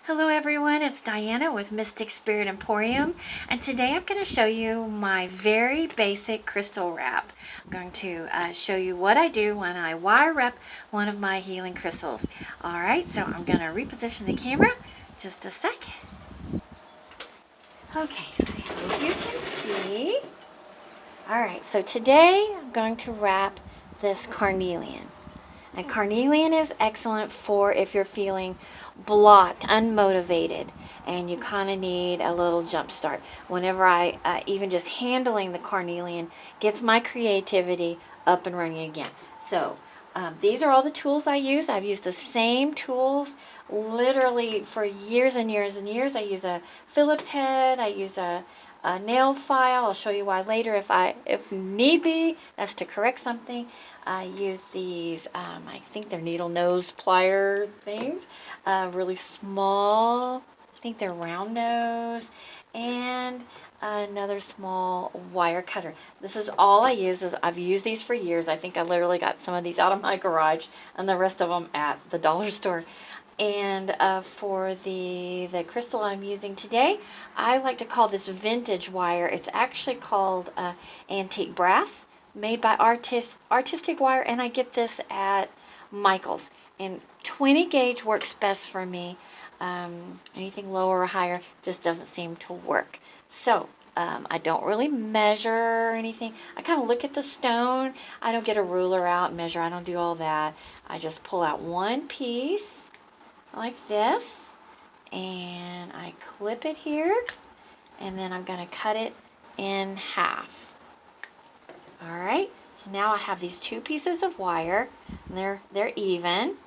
Hello everyone, it's Diana with Mystic Spirit Emporium, and today I'm going to show you my very basic crystal wrap. I'm going to show you what I do when I wire wrap one of my healing crystals. Alright, so I'm going to reposition the camera just a sec. Okay, I hope you can see. Alright, so today I'm going to wrap this carnelian. And carnelian is excellent for if you're feeling blocked, unmotivated, and you kind of need a little jump start. Whenever even just handling the carnelian gets my creativity up and running again. So these are all the tools I use. I've used the same tools literally for years and years and years. I use a Phillips head. I use a nail file. I'll show you why later if need be. That's to correct something. I use these, I think they're needle nose plier things, really small. I think they're round nose, and another small wire cutter. This is all I use. I've used these for years. I think I literally got some of these out of my garage and the rest of them at the dollar store. And for the crystal I'm using today, I like to call this vintage wire. It's actually called antique brass, made by Artistic Wire, and I get this at Michael's. And 20 gauge works best for me. Anything lower or higher just doesn't seem to work. So I don't really measure or anything. I kind of look at the stone. I don't get a ruler out and measure. I don't do all that. I just pull out one piece like this, and I clip it here, and then I'm going to cut it in half. Alright, so now I have these two pieces of wire, and they're even,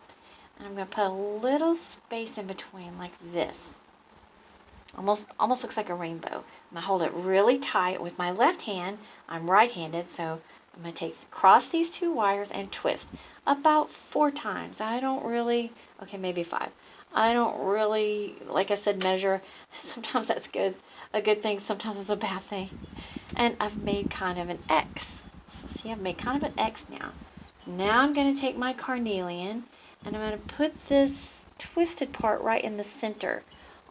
and I'm going to put a little space in between like this. Almost looks like a rainbow. I'm going to hold it really tight with my left hand. I'm right-handed, so I'm going to cross these two wires and twist about 4 times. I don't really, okay, maybe 5. I don't really, like I said, measure. Sometimes that's a good thing. Sometimes it's a bad thing. And I've made kind of an X. So see, I've made kind of an X now. So now I'm going to take my carnelian, and I'm going to put this twisted part right in the center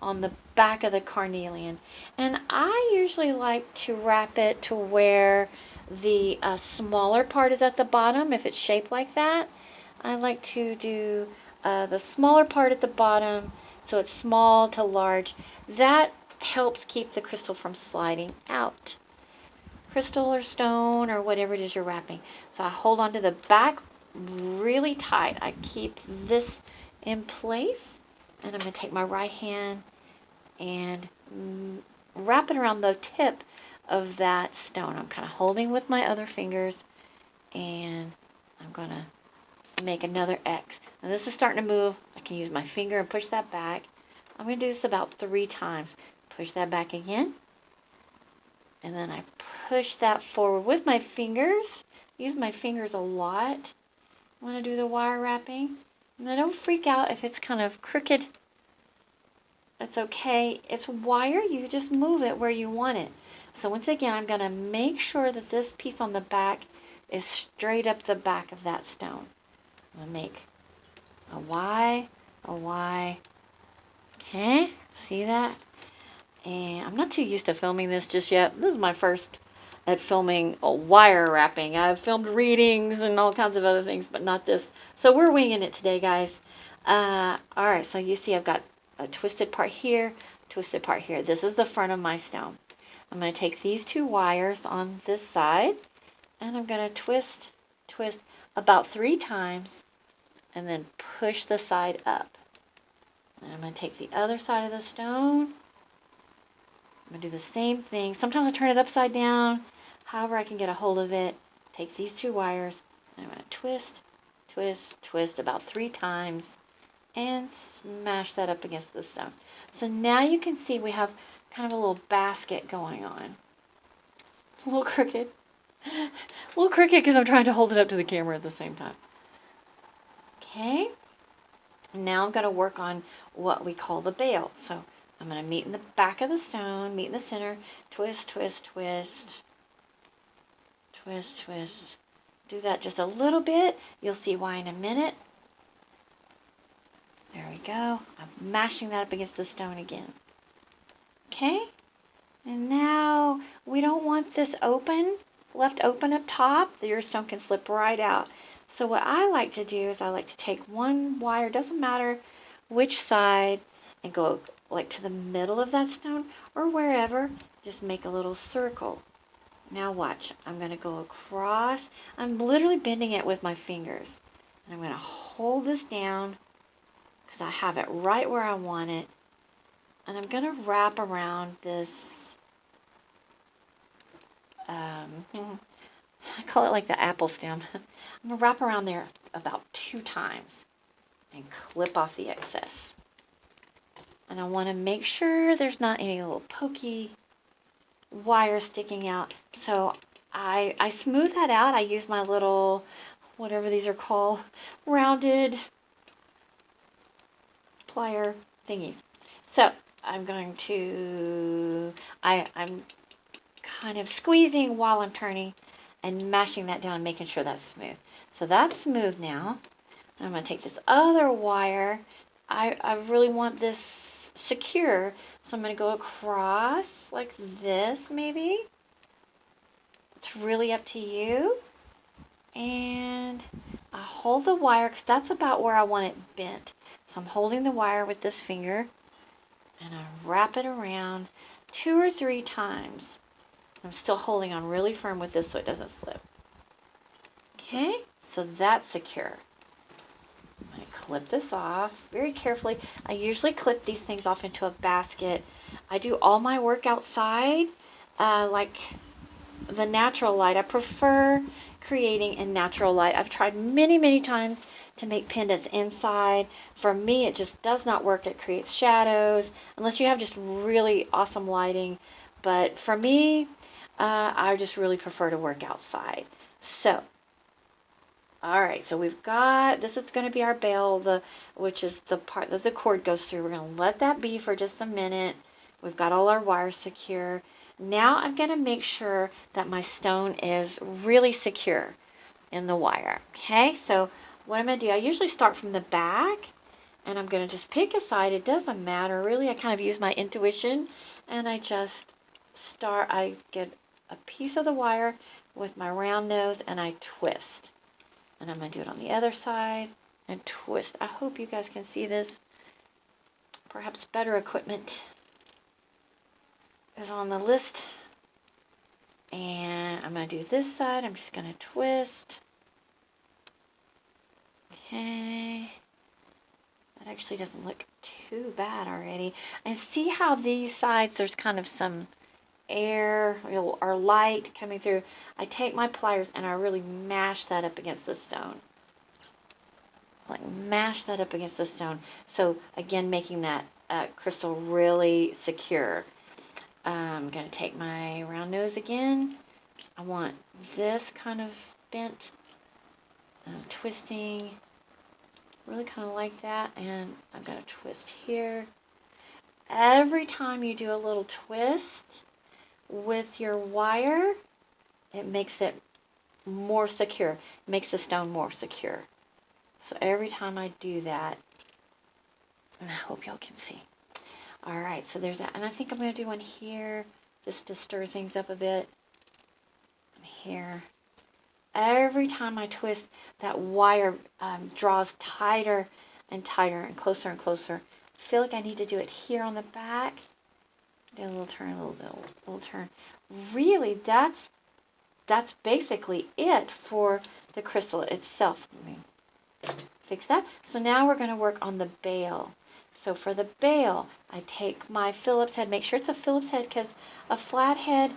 on the back of the carnelian. And I usually like to wrap it to where the smaller part is at the bottom, if it's shaped like that. I like to do the smaller part at the bottom, so it's small to large. That helps keep the crystal from sliding out. Crystal or stone or whatever it is you're wrapping. So I hold on to the back really tight. I keep this in place, and I'm going to take my right hand and wrap it around the tip of that stone. I'm kind of holding with my other fingers, and I'm going to make another X. Now this is starting to move. I can use my finger and push that back. I'm going to do this about 3 times. Push that back again, and then I push that forward with my fingers. Use my fingers a lot when I do the wire wrapping. And then don't freak out if it's kind of crooked. It's okay. It's wire. You just move it where you want it. So once again, I'm going to make sure that this piece on the back is straight up the back of that stone. I'm going to make a Y, a Y. Okay, see that? And I'm not too used to filming this just yet. This is my first at filming a wire wrapping. I've filmed readings and all kinds of other things, but not this. So we're winging it today, guys. Alright, so you see I've got a twisted part here, twisted part here. This is the front of my stone. I'm going to take these 2 wires on this side, and I'm going to twist about 3 times, and then push the side up. And I'm going to take the other side of the stone. I'm going to do the same thing. Sometimes I turn it upside down. However I can get a hold of it. Take these 2 wires. And I'm going to twist, twist, twist about 3 times. And smash that up against the stone. So now you can see we have kind of a little basket going on. It's a little crooked. A little crooked because I'm trying to hold it up to the camera at the same time. Okay. Now I'm going to work on what we call the bail. So I'm going to meet in the back of the stone, meet in the center, twist, twist, twist, twist, twist. Do that just a little bit. You'll see why in a minute. There we go. I'm mashing that up against the stone again. Okay? And now we don't want this left open up top. Your stone can slip right out. So what I like to do is I like to take one wire, doesn't matter which side, and go like to the middle of that stone or wherever. Just make a little circle. Now watch. I'm going to go across. I'm literally bending it with my fingers. And I'm going to hold this down because I have it right where I want it. And I'm going to wrap around this, I call it like the apple stem. I'm going to wrap around there about 2 times and clip off the excess. And I want to make sure there's not any little pokey wire sticking out. So I smooth that out. I use my little, whatever these are called, rounded plier thingies. So I'm going to, I'm kind of squeezing while I'm turning and mashing that down and making sure that's smooth. So that's smooth now. I'm going to take this other wire. I really want this secure, so I'm going to go across like this maybe. It's really up to you. And I hold the wire because that's about where I want it bent. So I'm holding the wire with this finger and I wrap it around 2 or 3 times. I'm still holding on really firm with this so it doesn't slip. Okay, so that's secure. I'm going to clip this off very carefully. I usually clip these things off into a basket. I do all my work outside, like the natural light. I prefer creating in natural light. I've tried many times to make pendants inside. For me, it just does not work. It creates shadows, unless you have just really awesome lighting. But for me, I just really prefer to work outside. So, all right, so we've got, this is going to be our bail, which is the part that the cord goes through. We're going to let that be for just a minute. We've got all our wires secure. Now I'm going to make sure that my stone is really secure in the wire. Okay, so what I'm going to do, I usually start from the back, and I'm going to just pick a side. It doesn't matter, really. I kind of use my intuition, and I just I get a piece of the wire with my round nose, and I twist. And I'm going to do it on the other side and twist. I hope you guys can see this. Perhaps better equipment is on the list. And I'm going to do this side. I'm just going to twist. Okay. That actually doesn't look too bad already. And see how these sides, there's kind of some air or light coming through. I take my pliers and I really mash that up against the stone. Like mash that up against the stone. So again, making that crystal really secure. I'm going to take my round nose again. I want this kind of bent. I'm twisting really kind of like that, and I'm going to twist here. Every time you do a little twist with your wire, it makes it more secure. It makes the stone more secure. So every time I do that, and I hope y'all can see. All right, so there's that. And I think I'm going to do one here just to stir things up a bit. And here. Every time I twist, that wire draws tighter and tighter and closer. I feel like I need to do it here on the back. Do a little turn, a little turn. Really, that's basically it for the crystal itself. Let me fix that. So now we're going to work on the bail. So for the bail, I take my Phillips head. Make sure it's a Phillips head, because a flat head,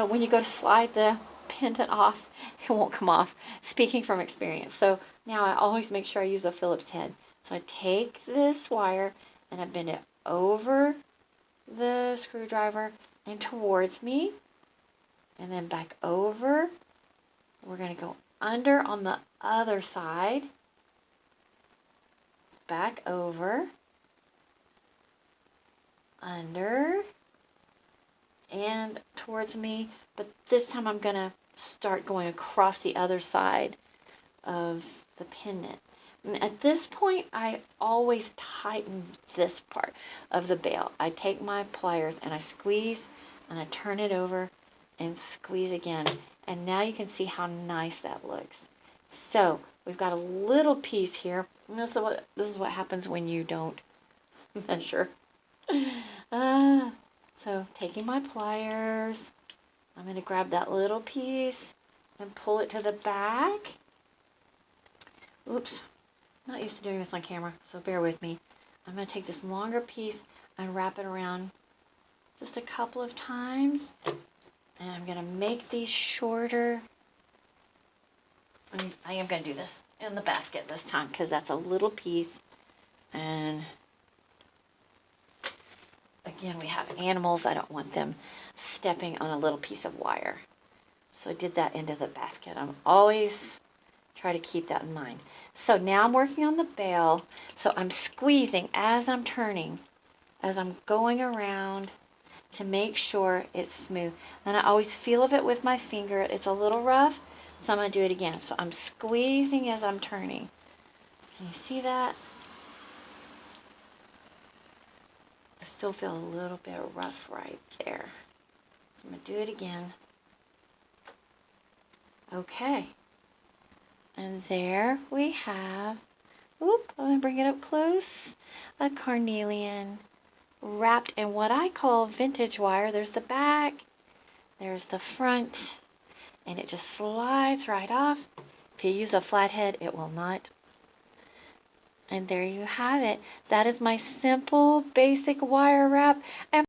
when you go to slide the pendant off, it won't come off. Speaking from experience. So now I always make sure I use a Phillips head. So I take this wire and I bend it over the screwdriver and towards me, and then back over. We're going to go under on the other side, back over, under, and towards me. But this time I'm going to start going across the other side of the pendant. And at this point, I always tighten this part of the bail. I take my pliers and I squeeze and I turn it over and squeeze again. And now you can see how nice that looks. So we've got a little piece here. And this is what happens when you don't measure. So taking my pliers, I'm going to grab that little piece and pull it to the back. Oops, not used to doing this on camera, so bear with me. I'm going to take this longer piece and wrap it around just a couple of times. And I'm going to make these shorter. I am going to do this in the basket this time because that's a little piece. And again, we have animals. I don't want them stepping on a little piece of wire. So I did that into the basket. I'm always try to keep that in mind. So now I'm working on the bail. So I'm squeezing as I'm turning, as I'm going around to make sure it's smooth. And I always feel of it with my finger. It's a little rough, so I'm going to do it again. So I'm squeezing as I'm turning. Can you see that? I still feel a little bit rough right there. So I'm going to do it again. Okay. And there we have, oop, I'm going to bring it up close, a carnelian wrapped in what I call vintage wire. There's the back, there's the front, and it just slides right off. If you use a flathead, it will not. And there you have it. That is my simple, basic wire wrap. And